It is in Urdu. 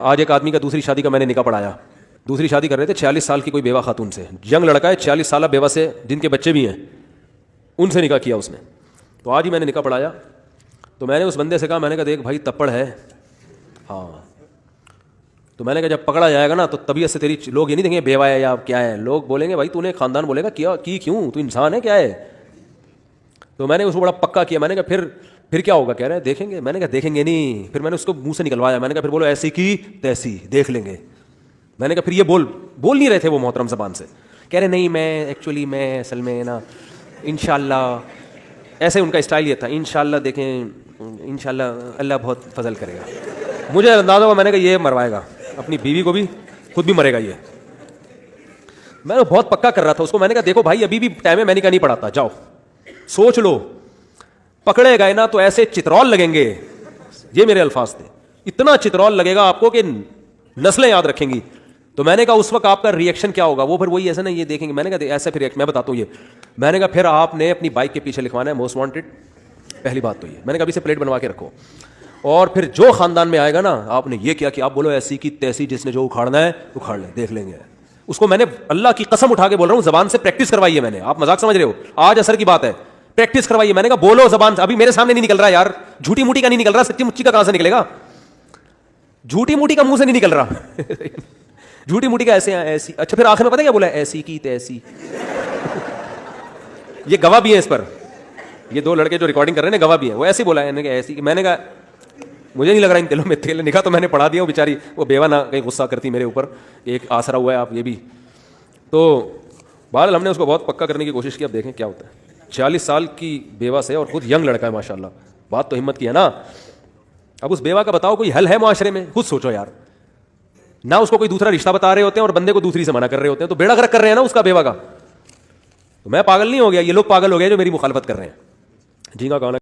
آج ایک آدمی کا دوسری شادی کا میں نے نکاح پڑھایا. دوسری شادی کر رہے تھے 46 سال کی کوئی بیوہ خاتون سے. ینگ لڑکا ہے, 46 سالہ بیوہ سے جن کے بچے بھی ہیں, ان سے نکاح کیا اس نے. تو آج ہی میں نے نکاح پڑھایا. تو میں نے اس بندے سے کہا, میں نے کہا دیکھ بھائی تپڑ ہے, ہاں, تو میں نے کہا جب پکڑا جائے گا نا تو طبیعت سے تیری لوگ یہ نہیں دیں گے بیوہ ہے یا کیا ہے, لوگ بولیں گے بھائی تو نے خاندان بولے گا کیا کی کیوں, تو انسان ہے کیا ہے. تو میں نے اس کو بڑا پکا کیا. میں نے کہا پھر کیا ہوگا, کہہ رہے ہیں دیکھیں گے. میں نے کہا دیکھیں گے نہیں. پھر میں نے اس کو منہ سے نکلوایا. میں نے کہا پھر بولو ایسی کی تیسی دیکھ لیں گے. میں نے کہا پھر یہ بول نہیں رہے تھے وہ محترم زبان سے. کہہ رہے نہیں میں اصل میں نا انشاءاللہ, ایسے ان کا اسٹائل یہ تھا, انشاءاللہ دیکھیں انشاءاللہ اللہ بہت فضل کرے گا. مجھے اندازہ ہوا, میں نے کہا یہ مروائے گا اپنی بیوی کو بھی, خود بھی مرے گا یہ. میں نے بہت پکا کر رہا تھا اس کو. میں نے کہا دیکھو بھائی ابھی بھی ٹائم ہے, میں نے کہا نہیں پڑھاتا, جاؤ سوچ لو. پکڑے گئے نا تو ایسے چترول لگیں گے, یہ میرے الفاظ تھے, اتنا چترول لگے گا آپ کو کہ نسلیں یاد رکھیں گی. تو میں نے کہا اس وقت آپ کا ریئیکشن کیا ہوگا. وہ پھر وہی ایسا نا یہ دیکھیں گے. میں نے کہا ایسا پھر میں بتاتا ہوں یہ. میں نے کہا پھر آپ نے اپنی بائک کے پیچھے لکھوانا ہے موسٹ وانٹڈ, پہلی بات تو یہ. میں نے کہا ابھی سے پلیٹ بنوا کے رکھو, اور پھر جو خاندان میں آئے گا نا آپ نے یہ کیا کہ آپ بولو ایسی کی تیسی, جس نے جو اکھاڑنا ہے اکھاڑ لیں, دیکھ لیں گے. اس کو میں نے اللہ کی قسم اٹھا کے بول رہا ہوں, زبان سے پریکٹس کروائی ہے میں نے. آپ مذاق سمجھ رہے ہو, آج اثر کی بات ہے, پریکٹس کروائی ہے. میں نے کہا بولو زبان سے, ابھی میرے سامنے نہیں نکل رہا یار, جھوٹی موٹی کا نہیں نکل رہا, سچی مچی کا کہاں سے نکلے گا. جھوٹی موٹی کا منہ سے نہیں نکل رہا. جھوٹی موٹی کا ایسی. اچھا پھر آخر میں پتہ کیا بولا, ایسی کی تیسی. یہ گواہ بھی ہیں اس پر, یہ دو لڑکے جو ریکارڈنگ کر رہے ہیں گواہ بھی ہیں. وہ ایسی بولا ہے ایسی. میں نے کہا مجھے نہیں لگ رہا ان دلوں میں تیل. نکاح تو میں نے پڑھا دیا, وہ بیچاری وہ بیوہ نہ کہیں غصہ کرتی میرے اوپر, ایک آسرا ہوا ہے آپ یہ بھی. تو بہرحال ہم نے اس کو بہت پکا کرنے کی کوشش کی. اب دیکھیں کیا ہوتا ہے. 46 سال کی بیوہ سے, اور خود ینگ لڑکا ہے ماشاءاللہ. بات تو ہمت کی ہے نا. اب اس بیوہ کا بتاؤ کوئی حل ہے معاشرے میں, خود سوچو یار. نہ اس کو کوئی دوسرا رشتہ بتا رہے ہوتے ہیں اور بندے کو دوسری سے منع کر رہے ہوتے ہیں, تو بیڑا غرق کر رہے ہیں نا اس کا بیوہ کا. تو میں پاگل نہیں ہو گیا, یہ لوگ پاگل ہو گئے جو میری مخالفت کر رہے ہیں. جی کا کہنا